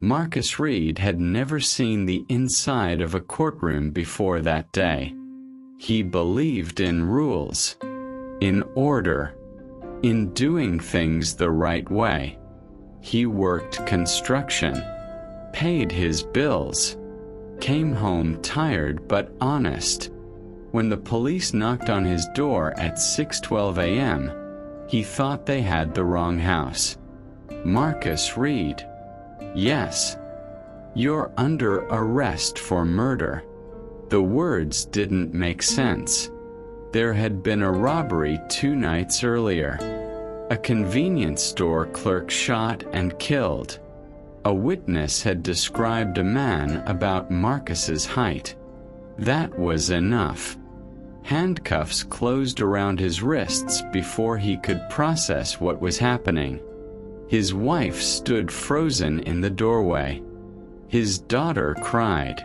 Marcus Reed had never seen the inside of a courtroom before that day. He believed in rules, in order, in doing things the right way. He worked construction, paid his bills, came home tired but honest. When the police knocked on his door at 6:12 a.m., he thought they had the wrong house. Marcus Reed. Yes. You're under arrest for murder. The words didn't make sense. There had been a robbery 2 nights earlier. A convenience store clerk shot and killed. A witness had described a man about Marcus's height. That was enough. Handcuffs closed around his wrists before he could process what was happening. His wife stood frozen in the doorway. His daughter cried.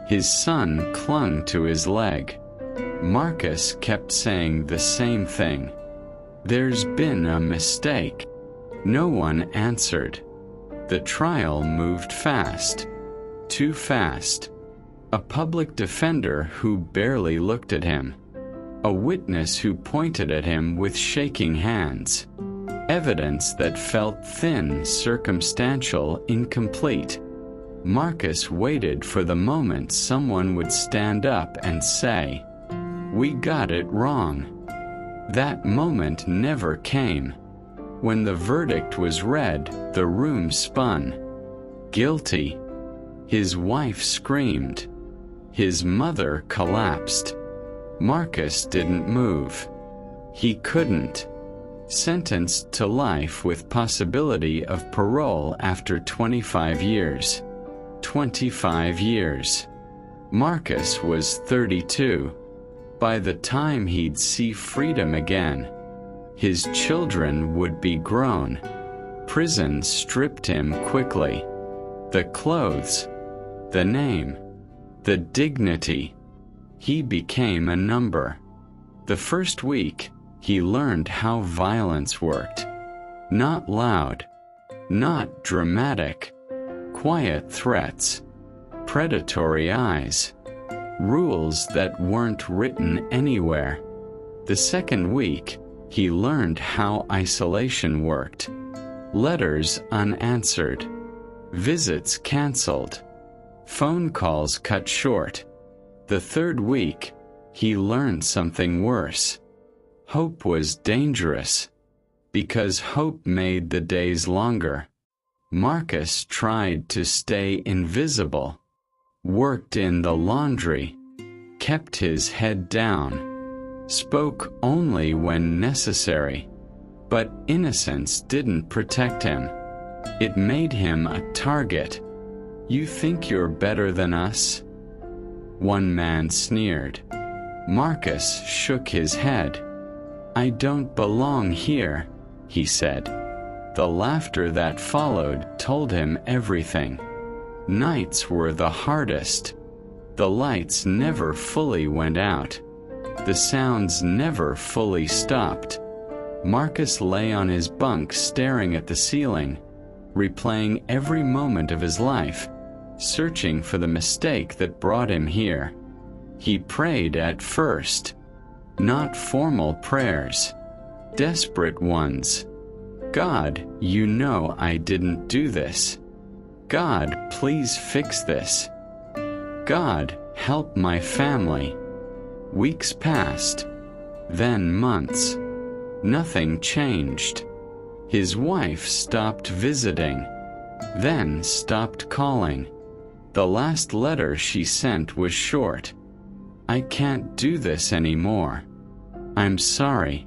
His son clung to his leg. Marcus kept saying the same thing. There's been a mistake. No one answered. The trial moved fast. Too fast. A public defender who barely looked at him. A witness who pointed at him with shaking hands. Evidence that felt thin, circumstantial, incomplete. Marcus waited for the moment someone would stand up and say, "We got it wrong." That moment never came. When the verdict was read, the room spun. Guilty. His wife screamed. His mother collapsed. Marcus didn't move. He couldn't. Sentenced to life with possibility of parole after 25 years. 25 years. Marcus was 32. By the time he'd see freedom again, his children would be grown. Prison stripped him quickly. The clothes, the name, the dignity. He became a number. The first week, he learned how violence worked. Not loud, not dramatic, quiet threats, predatory eyes, rules that weren't written anywhere. The second week, he learned how isolation worked. Letters unanswered, visits canceled, phone calls cut short. The third week, he learned something worse. Hope was dangerous, because hope made the days longer. Marcus tried to stay invisible, worked in the laundry, kept his head down, spoke only when necessary. But innocence didn't protect him. It made him a target. "You think you're better than us?" One man sneered. Marcus shook his head. "I don't belong here," he said. The laughter that followed told him everything. Nights were the hardest. The lights never fully went out. The sounds never fully stopped. Marcus lay on his bunk staring at the ceiling, replaying every moment of his life, searching for the mistake that brought him here. He prayed at first. Not formal prayers. Desperate ones. "God, you know I didn't do this. God, please fix this. God, help my family." Weeks passed. Then months. Nothing changed. His wife stopped visiting. Then stopped calling. The last letter she sent was short. "I can't do this anymore. I'm sorry."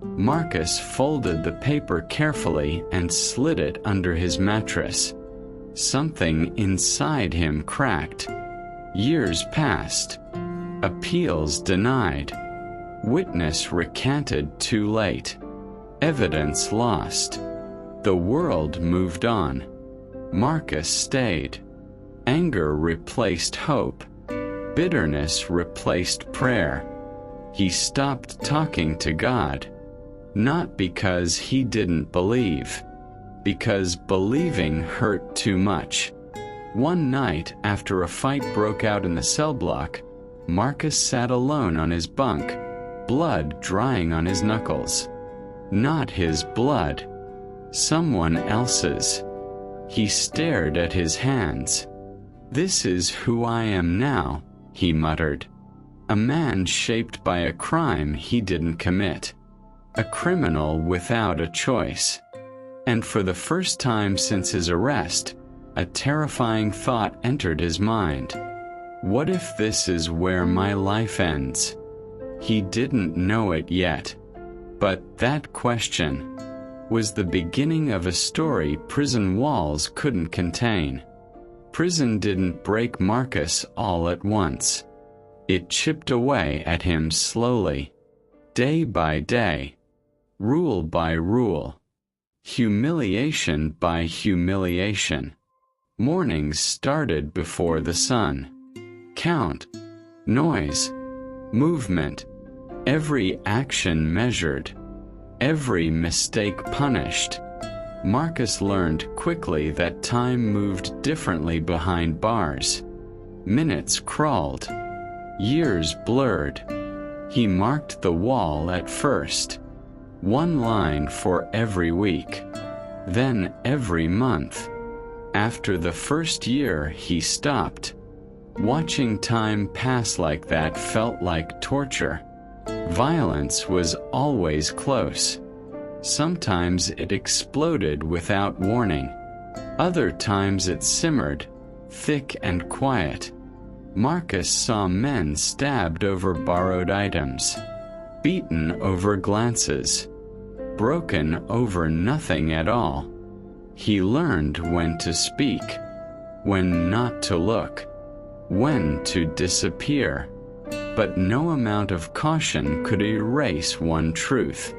Marcus folded the paper carefully and slid it under his mattress. Something inside him cracked. Years passed. Appeals denied. Witness recanted too late. Evidence lost. The world moved on. Marcus stayed. Anger replaced hope. Bitterness replaced prayer. He stopped talking to God. Not because he didn't believe, because believing hurt too much. One night, after a fight broke out in the cell block, Marcus sat alone on his bunk, blood drying on his knuckles. Not his blood, someone else's. He stared at his hands. "This is who I am now," he muttered. "A man shaped by a crime he didn't commit. A criminal without a choice." And for the first time since his arrest, a terrifying thought entered his mind. What if this is where my life ends? He didn't know it yet, but that question was the beginning of a story prison walls couldn't contain. Prison didn't break Marcus all at once. It chipped away at him slowly, day by day, rule by rule, humiliation by humiliation. Mornings started before the sun. Count, noise, movement, every action measured, every mistake punished. Marcus learned quickly that time moved differently behind bars. Minutes crawled, years blurred. He marked the wall at first, one line for every week, then every month. After the first year, he stopped. Watching time pass like that felt like torture. Violence was always close. Sometimes it exploded without warning. Other times it simmered, thick and quiet. Marcus saw men stabbed over borrowed items, beaten over glances, broken over nothing at all. He learned when to speak, when not to look, when to disappear. But no amount of caution could erase one truth.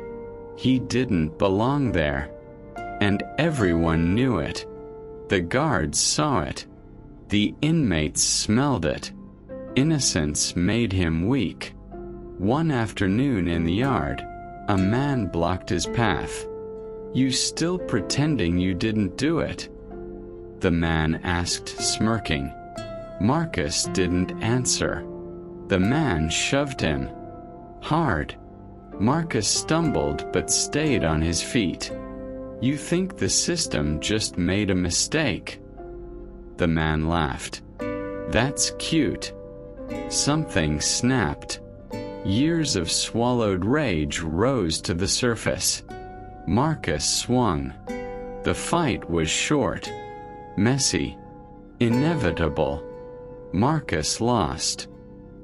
He didn't belong there. And everyone knew it. The guards saw it. The inmates smelled it. Innocence made him weak. One afternoon in the yard, a man blocked his path. "You still pretending you didn't do it?" the man asked, smirking. Marcus didn't answer. The man shoved him. Hard. Marcus stumbled but stayed on his feet. "You think the system just made a mistake?" The man laughed. "That's cute." Something snapped. Years of swallowed rage rose to the surface. Marcus swung. The fight was short, messy, inevitable. Marcus lost.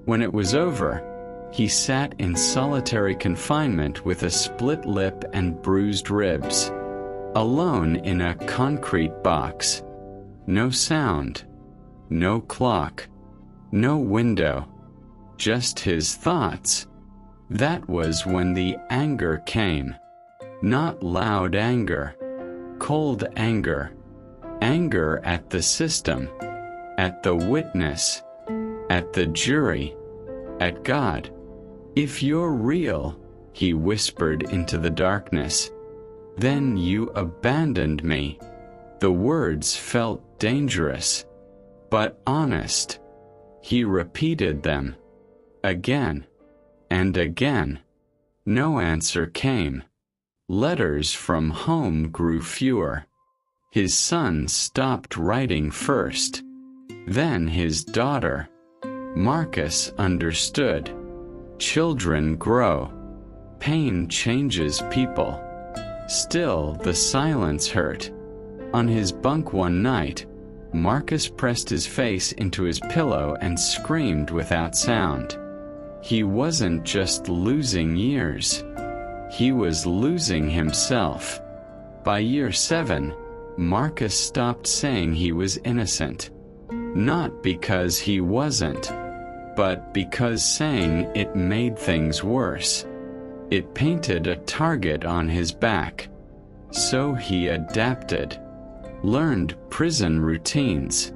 When it was over, he sat in solitary confinement with a split lip and bruised ribs, alone in a concrete box. No sound, no clock, no window, just his thoughts. That was when the anger came. Not loud anger, cold anger. Anger at the system, at the witness, at the jury, at God. "If you're real," he whispered into the darkness, "then you abandoned me." The words felt dangerous, but honest. He repeated them, again and again. No answer came. Letters from home grew fewer. His son stopped writing first, then his daughter. Marcus understood. Children grow. Pain changes people. Still, the silence hurt. On his bunk one night, Marcus pressed his face into his pillow and screamed without sound. He wasn't just losing years. He was losing himself. By year 7, Marcus stopped saying he was innocent. Not because he wasn't, but because saying it made things worse. It painted a target on his back. So he adapted, learned prison routines,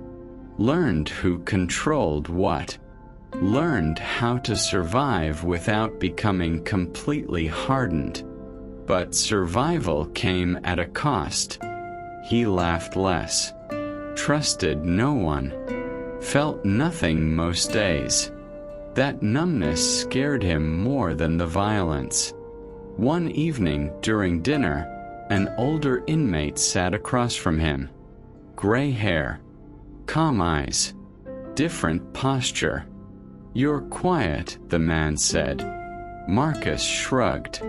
learned who controlled what, learned how to survive without becoming completely hardened. But survival came at a cost. He laughed less, trusted no one, felt nothing most days. That numbness scared him more than the violence. One evening during dinner, an older inmate sat across from him. Gray hair, calm eyes, different posture. "You're quiet," the man said. Marcus shrugged.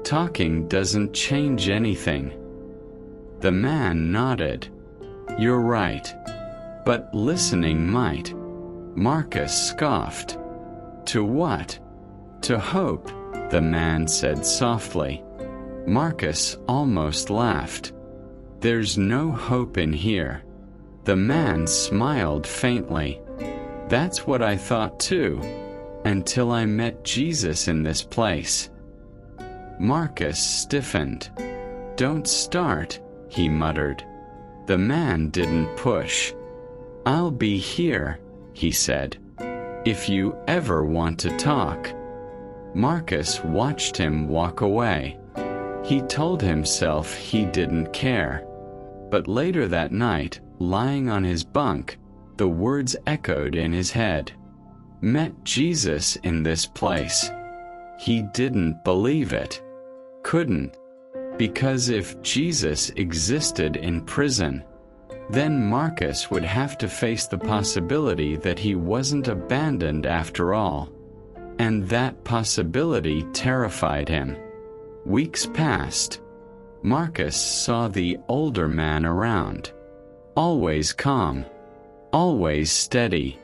"Talking doesn't change anything." The man nodded. "You're right. But listening might." Marcus scoffed. "To what?" "To hope," the man said softly. Marcus almost laughed. "There's no hope in here." The man smiled faintly. "That's what I thought too, until I met Jesus in this place." Marcus stiffened. "Don't start," he muttered. The man didn't push. "I'll be here," he said, "if you ever want to talk." Marcus watched him walk away. He told himself he didn't care. But later that night, lying on his bunk, the words echoed in his head. "Met Jesus in this place." He didn't believe it. Couldn't. Because if Jesus existed in prison, then Marcus would have to face the possibility that he wasn't abandoned after all. And that possibility terrified him. Weeks passed. Marcus saw the older man around. Always calm. Always steady.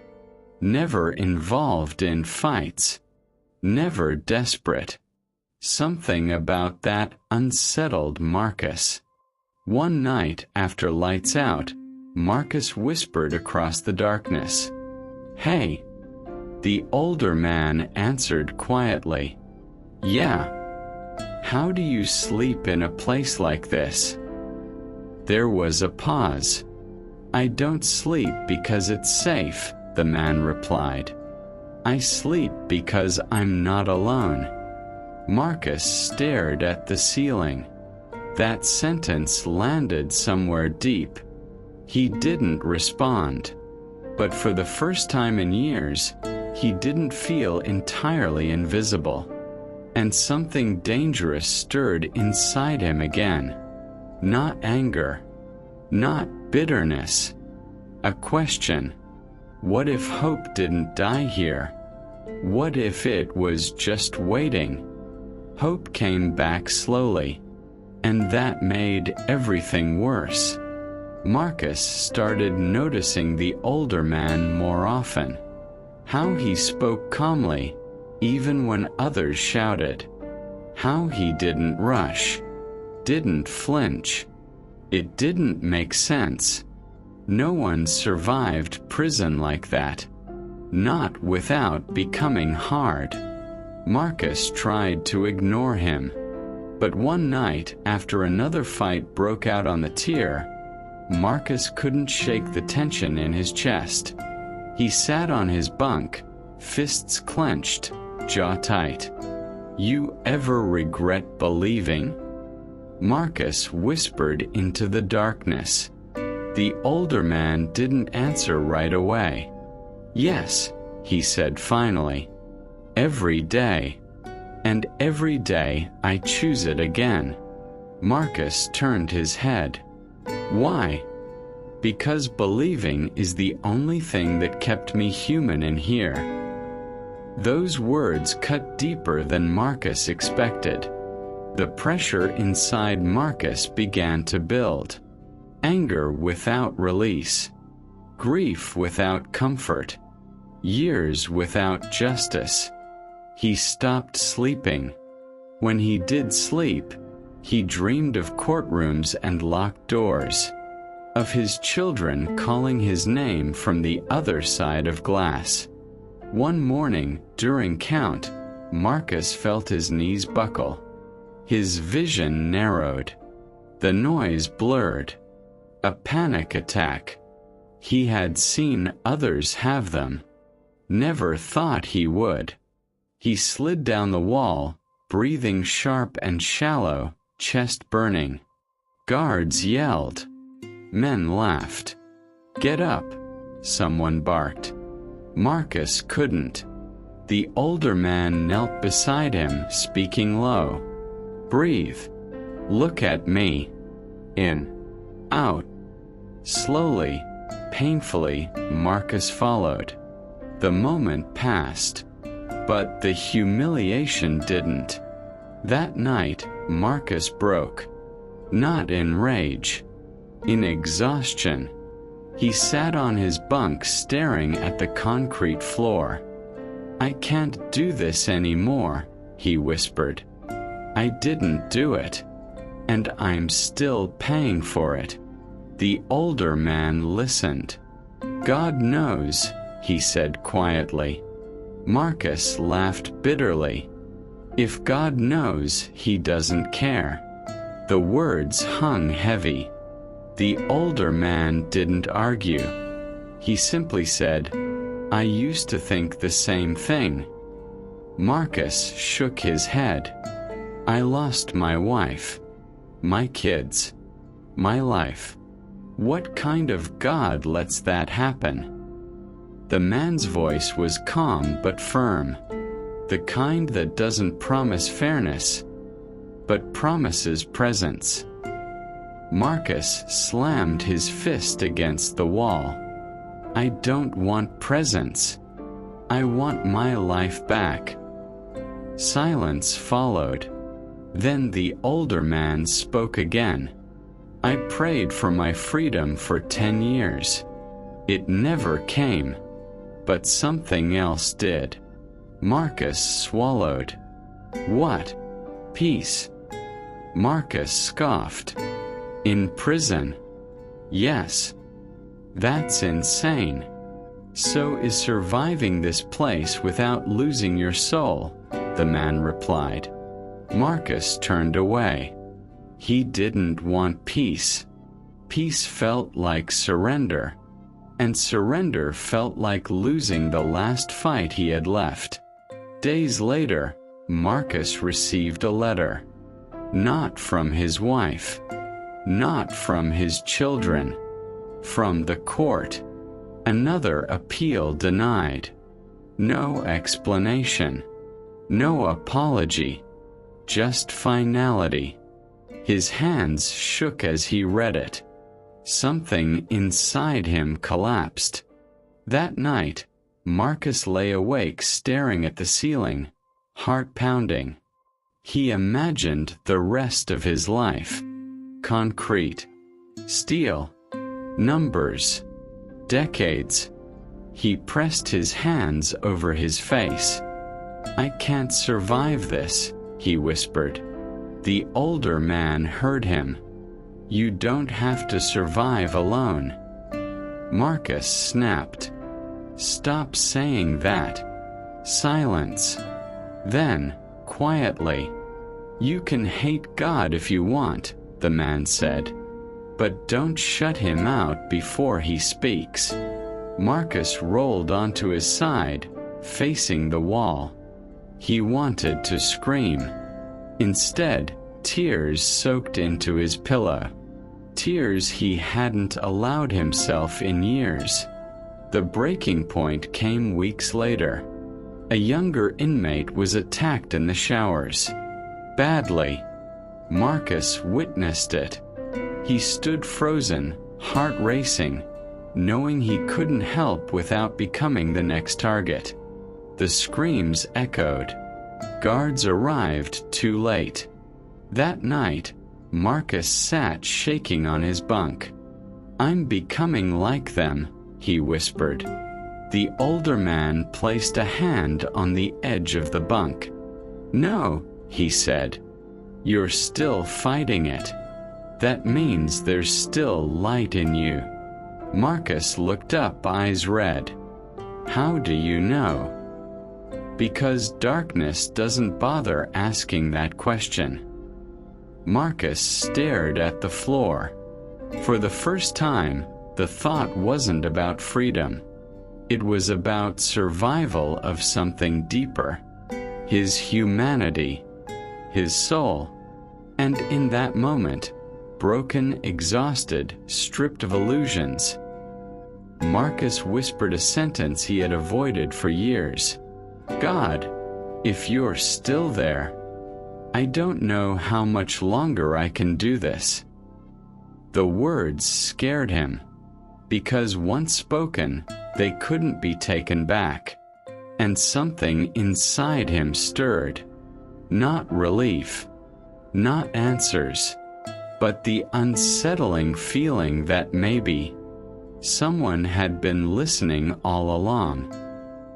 Never involved in fights. Never desperate. Something about that unsettled Marcus. One night after lights out, Marcus whispered across the darkness, "Hey." The older man answered quietly, "Yeah. How do you sleep in a place like this?" There was a pause. "I don't sleep because it's safe," the man replied. "I sleep because I'm not alone." Marcus stared at the ceiling. That sentence landed somewhere deep. He didn't respond. But for the first time in years, he didn't feel entirely invisible. And something dangerous stirred inside him again. Not anger. Not bitterness. A question. What if hope didn't die here? What if it was just waiting? Hope came back slowly, and that made everything worse. Marcus started noticing the older man more often. How he spoke calmly, even when others shouted. How he didn't rush, didn't flinch. It didn't make sense. No one survived prison like that. Not without becoming hard. Marcus tried to ignore him. But one night, after another fight broke out on the tier, Marcus couldn't shake the tension in his chest. He sat on his bunk, fists clenched, jaw tight. "You ever regret believing?" Marcus whispered into the darkness. The older man didn't answer right away. "Yes," he said finally. "Every day. And every day I choose it again." Marcus turned his head. "Why?" "Because believing is the only thing that kept me human in here." Those words cut deeper than Marcus expected. The pressure inside Marcus began to build. Anger without release. Grief without comfort. Years without justice. He stopped sleeping. When he did sleep, he dreamed of courtrooms and locked doors. Of his children calling his name from the other side of glass. One morning, during count, Marcus felt his knees buckle. His vision narrowed. The noise blurred. A panic attack. He had seen others have them. Never thought he would. He slid down the wall, breathing sharp and shallow, chest burning. Guards yelled. Men laughed. "Get up," someone barked. Marcus couldn't. The older man knelt beside him, speaking low. "Breathe. Look at me. In. Out." Slowly, painfully, Marcus followed. The moment passed, but the humiliation didn't. That night, Marcus broke. Not in rage. In exhaustion. He sat on his bunk staring at the concrete floor. "I can't do this anymore," he whispered. "I didn't do it. And I'm still paying for it." The older man listened. "God knows," he said quietly. Marcus laughed bitterly. "If God knows, he doesn't care." The words hung heavy. The older man didn't argue. He simply said, "I used to think the same thing." Marcus shook his head. "I lost my wife, my kids, my life. What kind of God lets that happen?" The man's voice was calm but firm, the kind that doesn't promise fairness, but promises presence. Marcus slammed his fist against the wall. "I don't want presents. I want my life back." Silence followed. Then the older man spoke again. "I prayed for my freedom for 10 years. It never came, but something else did." Marcus swallowed. "What? Peace?" Marcus scoffed. "In prison?" "Yes." "That's insane. So is surviving this place without losing your soul," the man replied. Marcus turned away. He didn't want peace. Peace felt like surrender, and surrender felt like losing the last fight he had left. Days later, Marcus received a letter. Not from his wife. Not from his children. From the court. Another appeal denied. No explanation. No apology. Just finality. His hands shook as he read it. Something inside him collapsed. That night, Marcus lay awake staring at the ceiling, heart pounding. He imagined the rest of his life. Concrete. Steel. Numbers. Decades. He pressed his hands over his face. "I can't survive this," he whispered. The older man heard him. "You don't have to survive alone." Marcus snapped. "Stop saying that." Silence. Then, quietly, "You can hate God if you want," the man said. "But don't shut him out before he speaks." Marcus rolled onto his side, facing the wall. He wanted to scream. Instead, tears soaked into his pillow. Tears he hadn't allowed himself in years. The breaking point came weeks later. A younger inmate was attacked in the showers. Badly. Marcus witnessed it. He stood frozen, heart racing, knowing he couldn't help without becoming the next target. The screams echoed. Guards arrived too late. That night, Marcus sat shaking on his bunk. "I'm becoming like them," he whispered. The older man placed a hand on the edge of the bunk. "No," he said. "You're still fighting it. That means there's still light in you." Marcus looked up, eyes red. "How do you know?" "Because darkness doesn't bother asking that question." Marcus stared at the floor. For the first time, the thought wasn't about freedom. It was about survival of something deeper. His humanity. His soul. And in that moment, broken, exhausted, stripped of illusions, Marcus whispered a sentence he had avoided for years. "God, if you're still there, I don't know how much longer I can do this." The words scared him, because once spoken, they couldn't be taken back. And something inside him stirred. Not relief, not answers, but the unsettling feeling that maybe someone had been listening all along.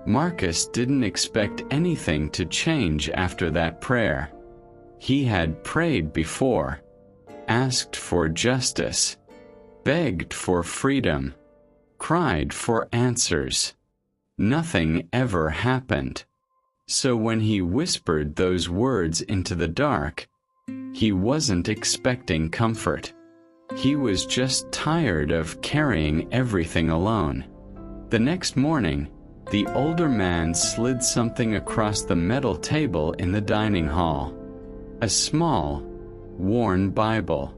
Marcus didn't expect anything to change after that prayer. He had prayed before, asked for justice, begged for freedom, cried for answers. Nothing ever happened. So when he whispered those words into the dark, he wasn't expecting comfort. He was just tired of carrying everything alone. The next morning, the older man slid something across the metal table in the dining hall. A small, worn Bible.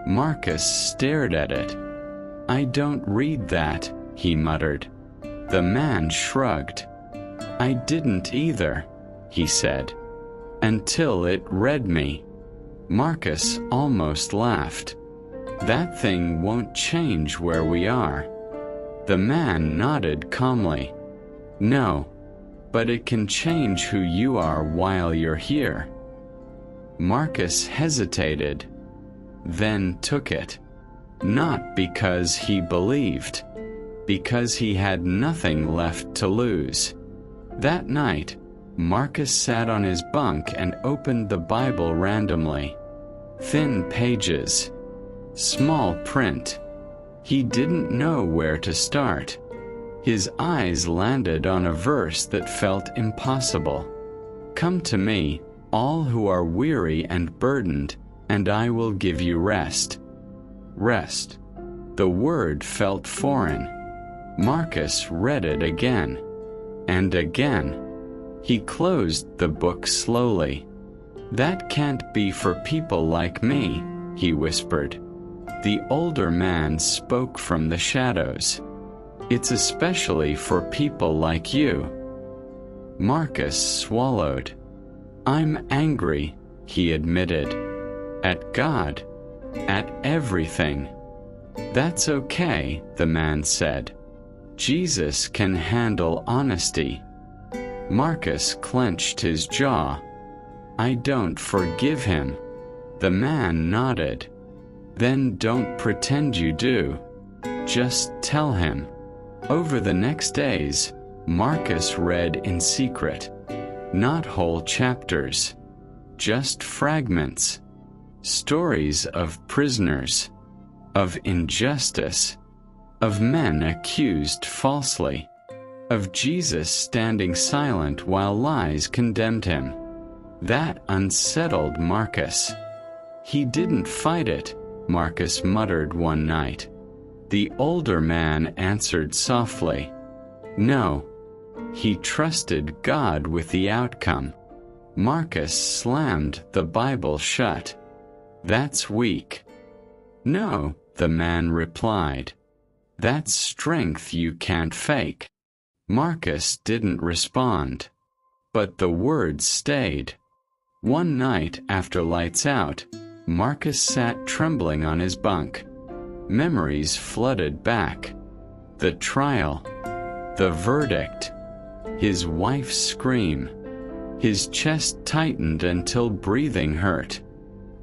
Marcus stared at it. "I don't read that," he muttered. The man shrugged. "I didn't either," he said, "until it read me." Marcus almost laughed. "That thing won't change where we are." The man nodded calmly. "No, but it can change who you are while you're here." Marcus hesitated, then took it. Not because he believed, because he had nothing left to lose. That night, Marcus sat on his bunk and opened the Bible randomly. Thin pages, small print. He didn't know where to start. His eyes landed on a verse that felt impossible. "Come to me, all who are weary and burdened, and I will give you rest." Rest. The word felt foreign. Marcus read it again, and again. He closed the book slowly. "That can't be for people like me," he whispered. The older man spoke from the shadows. "It's especially for people like you." Marcus swallowed. "I'm angry," he admitted. "At God. At everything." "That's okay," the man said. "Jesus can handle honesty." Marcus clenched his jaw. "I don't forgive him." The man nodded. "Then don't pretend you do. Just tell him." Over the next days, Marcus read in secret. Not whole chapters. Just fragments. Stories of prisoners, of injustice, of men accused falsely, of Jesus standing silent while lies condemned him. That unsettled Marcus. "He didn't fight it," Marcus muttered one night. The older man answered softly, "No, he trusted God with the outcome." Marcus slammed the Bible shut. "That's weak." "No," the man replied. "That's strength you can't fake." Marcus didn't respond, but the words stayed. One night after lights out, Marcus sat trembling on his bunk. Memories flooded back. The trial, the verdict, his wife's scream. His chest tightened until breathing hurt.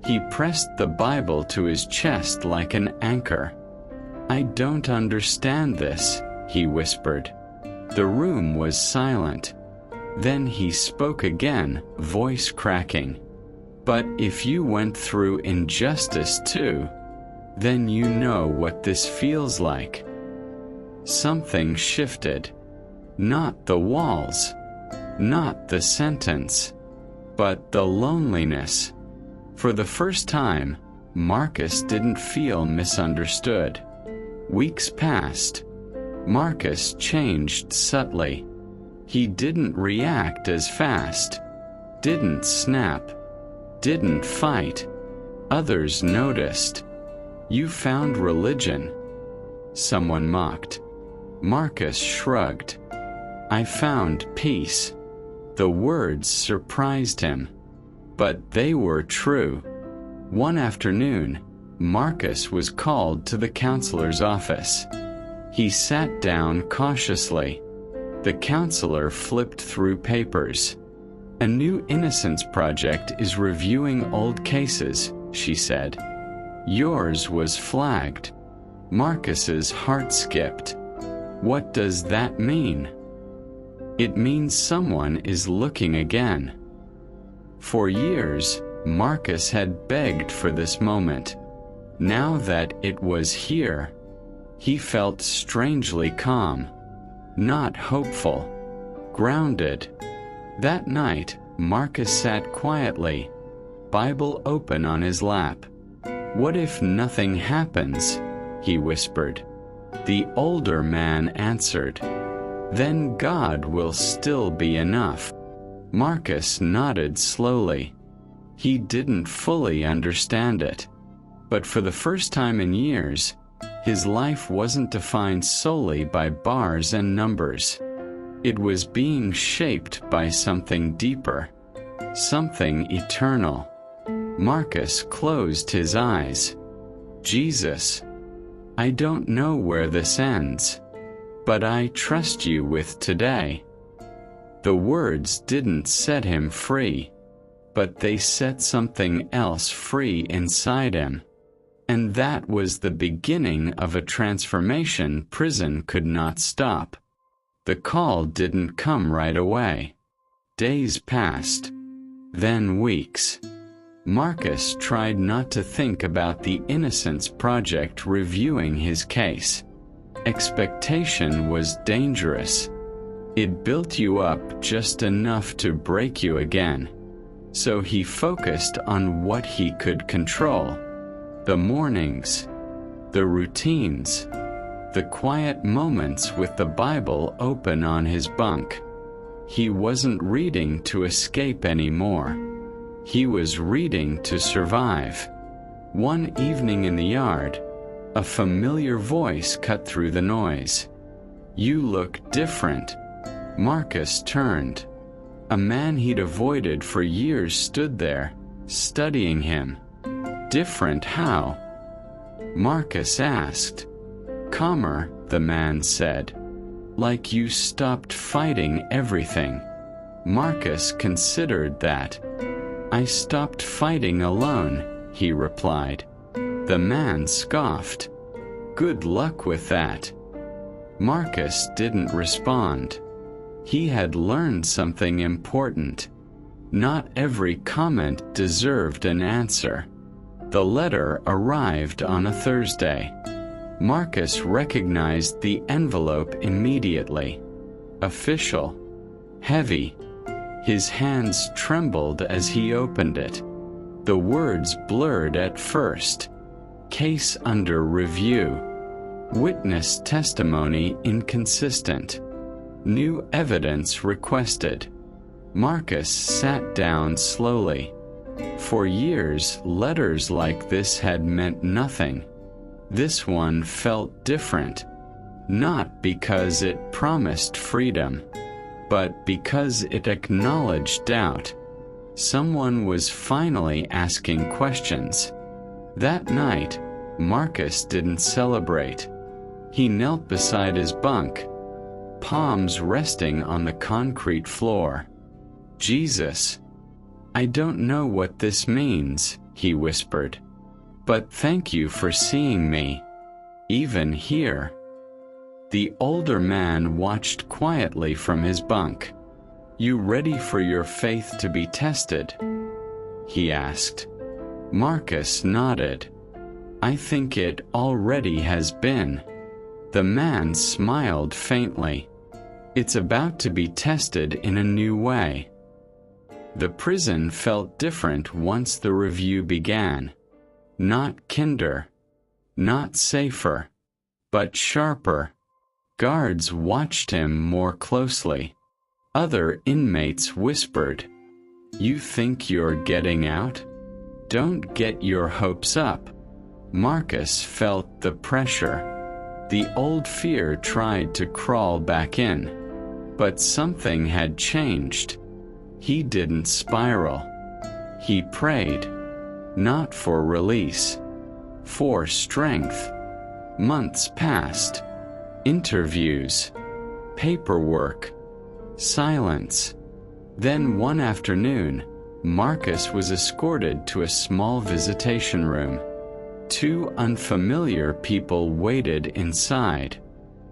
He pressed the Bible to his chest like an anchor. "I don't understand this," he whispered. The room was silent. Then he spoke again, voice cracking. "But if you went through injustice too, then you know what this feels like." Something shifted. Not the walls, not the sentence, but the loneliness. For the first time, Marcus didn't feel misunderstood. Weeks passed. Marcus changed subtly. He didn't react as fast, didn't snap, didn't fight. Others noticed. "You found religion," someone mocked. Marcus shrugged. "I found peace." The words surprised him. But they were true. One afternoon, Marcus was called to the counselor's office. He sat down cautiously. The counselor flipped through papers. "A new innocence project is reviewing old cases," she said. "Yours was flagged." Marcus's heart skipped. "What does that mean?" "It means someone is looking again." For years, Marcus had begged for this moment. Now that it was here, he felt strangely calm, not hopeful, grounded. That night, Marcus sat quietly, Bible open on his lap. "What if nothing happens?" he whispered. The older man answered, "Then God will still be enough." Marcus nodded slowly. He didn't fully understand it. But for the first time in years, his life wasn't defined solely by bars and numbers. It was being shaped by something deeper, something eternal. Marcus closed his eyes. "Jesus, I don't know where this ends, but I trust you with today." The words didn't set him free, but they set something else free inside him. And that was the beginning of a transformation prison could not stop. The call didn't come right away. Days passed, then weeks. Marcus tried not to think about the Innocence Project reviewing his case. Expectation was dangerous. It built you up just enough to break you again. So he focused on what he could control. The mornings, the routines, the quiet moments with the Bible open on his bunk. He wasn't reading to escape anymore. He was reading to survive. One evening in the yard, a familiar voice cut through the noise. "You look different." Marcus turned. A man he'd avoided for years stood there, studying him. "Different how?" Marcus asked. "Calmer," the man said. "Like you stopped fighting everything." Marcus considered that. "I stopped fighting alone," he replied. The man scoffed. "Good luck with that." Marcus didn't respond. He had learned something important. Not every comment deserved an answer. The letter arrived on a Thursday. Marcus recognized the envelope immediately. Official. Heavy. His hands trembled as he opened it. The words blurred at first. "Case under review." "Witness testimony inconsistent." "New evidence requested." Marcus sat down slowly. For years, letters like this had meant nothing. This one felt different. Not because it promised freedom, but because it acknowledged doubt. Someone was finally asking questions. That night, Marcus didn't celebrate. He knelt beside his bunk, palms resting on the concrete floor. "Jesus, I don't know what this means," he whispered. "But thank you for seeing me, even here." The older man watched quietly from his bunk. "You ready for your faith to be tested?" he asked. Marcus nodded. "I think it already has been." The man smiled faintly. "It's about to be tested in a new way." The prison felt different once the review began. Not kinder, not safer, but sharper. Guards watched him more closely. Other inmates whispered, "You think you're getting out? Don't get your hopes up." Marcus felt the pressure. The old fear tried to crawl back in. But something had changed. He didn't spiral. He prayed, not for release, for strength. Months passed. Interviews, paperwork, silence. Then one afternoon, Marcus was escorted to a small visitation room. Two unfamiliar people waited inside.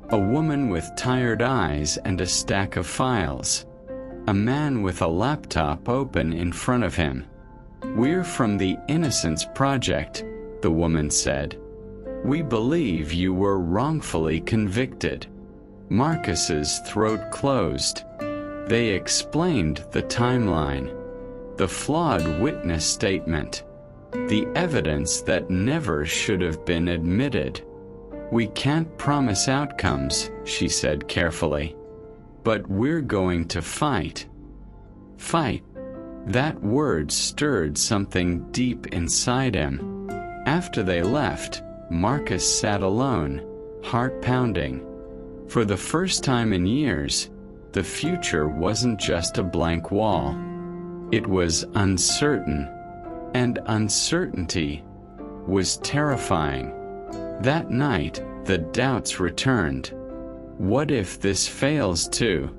A woman with tired eyes and a stack of files. A man with a laptop open in front of him. "We're from the Innocence Project," the woman said. "We believe you were wrongfully convicted." Marcus's throat closed. They explained the timeline, the flawed witness statement, the evidence that never should have been admitted. "We can't promise outcomes," she said carefully. "But we're going to fight." Fight. That word stirred something deep inside him. After they left, Marcus sat alone, heart pounding. For the first time in years, the future wasn't just a blank wall. It was uncertain, and uncertainty was terrifying. That night, the doubts returned. What if this fails too?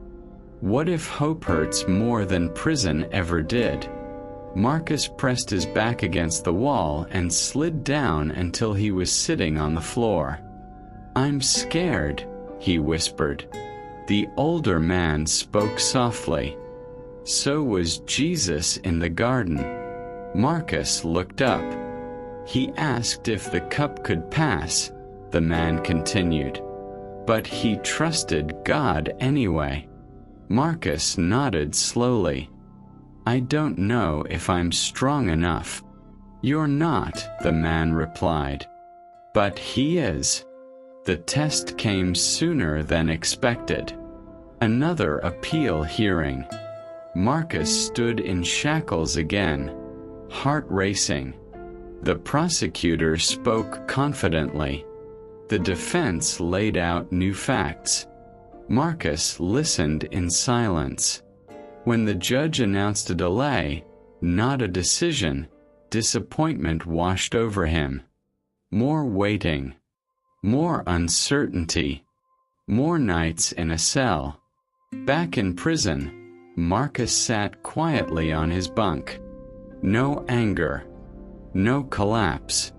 What if hope hurts more than prison ever did? Marcus pressed his back against the wall and slid down until he was sitting on the floor. "I'm scared," he whispered. The older man spoke softly. "So was Jesus in the garden." Marcus looked up. "He asked if the cup could pass," the man continued. "But he trusted God anyway." Marcus nodded slowly. "I don't know if I'm strong enough." "You're not," the man replied. "But he is." The test came sooner than expected. Another appeal hearing. Marcus stood in shackles again, heart racing. The prosecutor spoke confidently. The defense laid out new facts. Marcus listened in silence. When the judge announced a delay, not a decision, disappointment washed over him. More waiting. More uncertainty. More nights in a cell. Back in prison, Marcus sat quietly on his bunk. No anger. No collapse.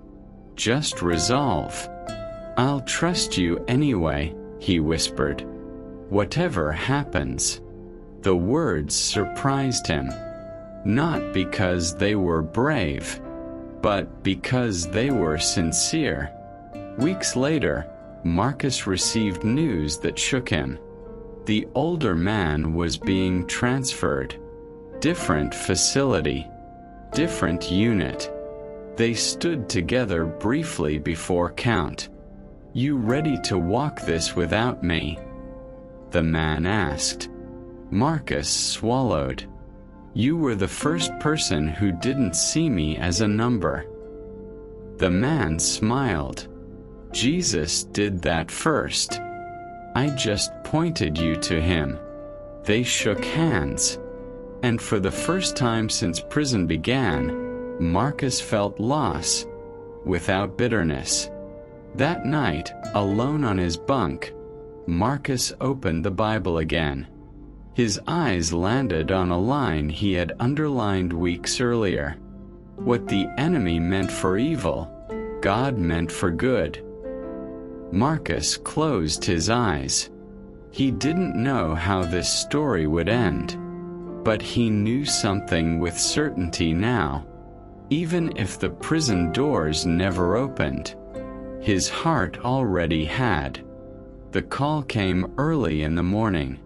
Just resolve. "I'll trust you anyway," he whispered. "Whatever happens." The words surprised him. Not because they were brave, but because they were sincere. Weeks later, Marcus received news that shook him. The older man was being transferred. Different facility. Different unit. They stood together briefly before count. "You ready to walk this without me?" the man asked. Marcus swallowed. "You were the first person who didn't see me as a number." The man smiled. "Jesus did that first. I just pointed you to him." They shook hands. And for the first time since prison began, Marcus felt loss, without bitterness. That night, alone on his bunk, Marcus opened the Bible again. His eyes landed on a line he had underlined weeks earlier. What the enemy meant for evil, God meant for good. Marcus closed his eyes. He didn't know how this story would end, but he knew something with certainty now. Even if the prison doors never opened, his heart already had. The call came early in the morning.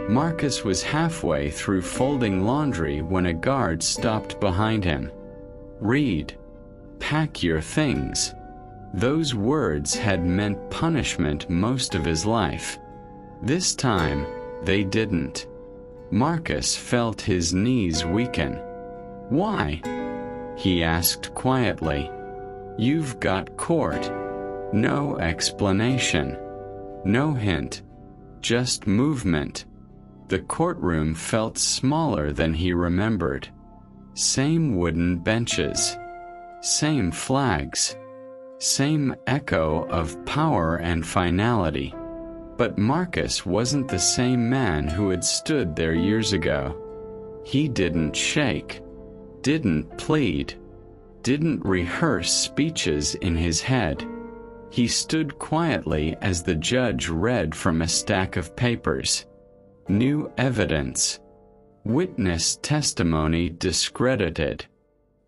Marcus was halfway through folding laundry when a guard stopped behind him. "Read. Pack your things." Those words had meant punishment most of his life. This time, they didn't. Marcus felt his knees weaken. "Why?" he asked quietly. "You've got court. No explanation. No hint. Just movement. The courtroom felt smaller than he remembered. Same wooden benches. Same flags. Same echo of power and finality. But Marcus wasn't the same man who had stood there years ago. He didn't shake, didn't plead, didn't rehearse speeches in his head. He stood quietly as the judge read from a stack of papers. New evidence. Witness testimony discredited.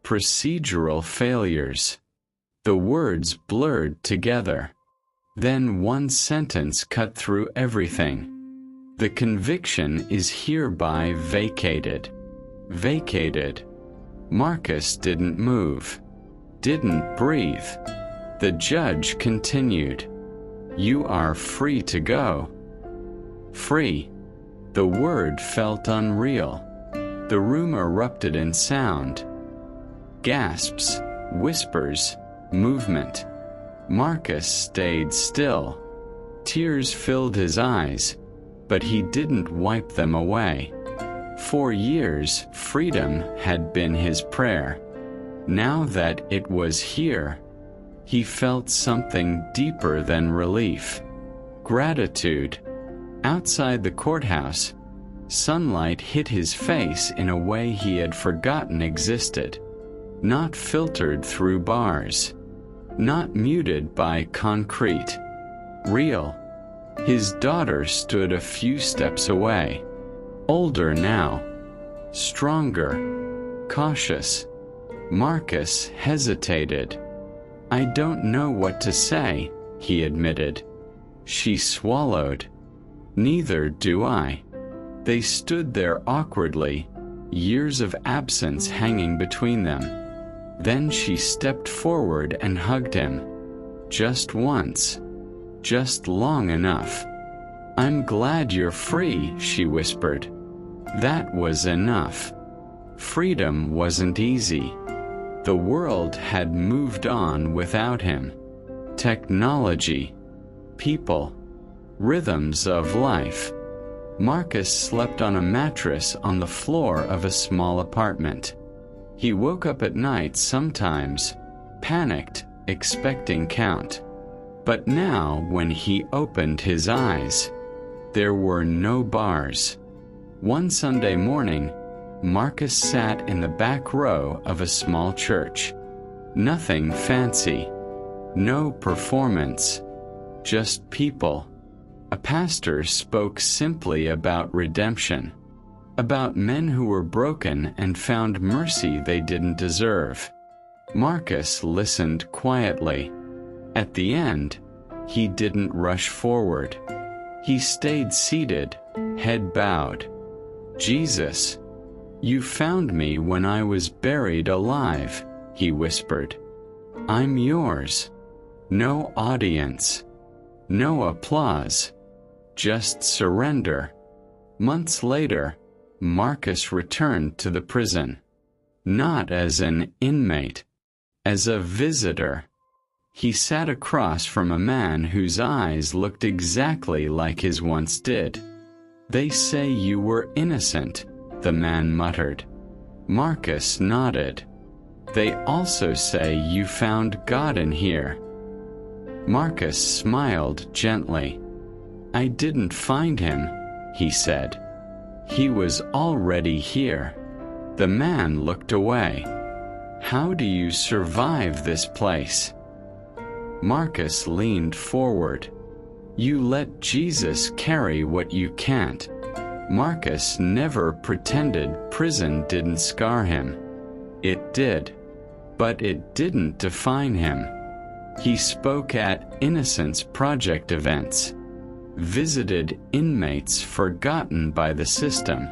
Procedural failures. The words blurred together. Then one sentence cut through everything. The conviction is hereby vacated. Vacated. Marcus didn't move. Didn't breathe. The judge continued. You are free to go. Free. The word felt unreal. The room erupted in sound. Gasps, whispers, movement. Marcus stayed still. Tears filled his eyes, but he didn't wipe them away. For years, freedom had been his prayer. Now that it was here, he felt something deeper than relief. Gratitude. Outside the courthouse, sunlight hit his face in a way he had forgotten existed. Not filtered through bars. Not muted by concrete. Real. His daughter stood a few steps away. Older now. Stronger. Cautious. Marcus hesitated. I don't know what to say, he admitted. She swallowed. Neither do I. They stood there awkwardly, years of absence hanging between them. Then she stepped forward and hugged him. Just once. Just long enough. I'm glad you're free, she whispered. That was enough. Freedom wasn't easy. The world had moved on without him. Technology. People. Rhythms of life. Marcus slept on a mattress on the floor of a small apartment. He woke up at night sometimes, panicked, expecting count. But now, when he opened his eyes, there were no bars. One Sunday morning, Marcus sat in the back row of a small church. Nothing fancy. No performance. Just people. A pastor spoke simply about redemption, about men who were broken and found mercy they didn't deserve. Marcus listened quietly. At the end, he didn't rush forward. He stayed seated, head bowed. Jesus, you found me when I was buried alive, he whispered. I'm yours. No audience. No applause. Just surrender. Months later, Marcus returned to the prison. Not as an inmate, as a visitor. He sat across from a man whose eyes looked exactly like his once did. They say you were innocent, the man muttered. Marcus nodded. They also say you found God in here. Marcus smiled gently. I didn't find him, he said. He was already here. The man looked away. How do you survive this place? Marcus leaned forward. You let Jesus carry what you can't. Marcus never pretended prison didn't scar him. It did. But it didn't define him. He spoke at Innocence Project events, visited inmates forgotten by the system,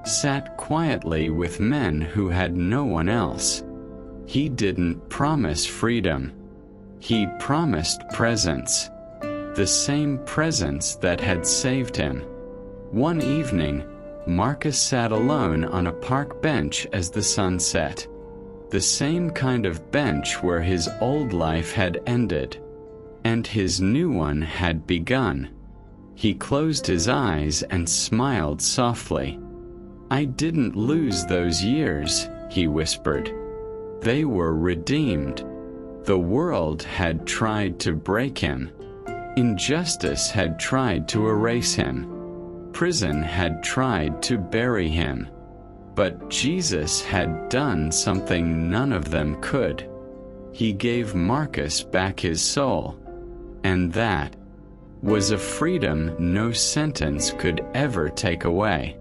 sat quietly with men who had no one else. He didn't promise freedom. He promised presence, the same presence that had saved him. One evening, Marcus sat alone on a park bench as the sun set, the same kind of bench where his old life had ended. and his new one had begun. He closed his eyes and smiled softly. "I didn't lose those years," he whispered. "They were redeemed." The world had tried to break him. Injustice had tried to erase him. Prison had tried to bury him. But Jesus had done something none of them could. He gave Marcus back his soul. And that was a freedom no sentence could ever take away.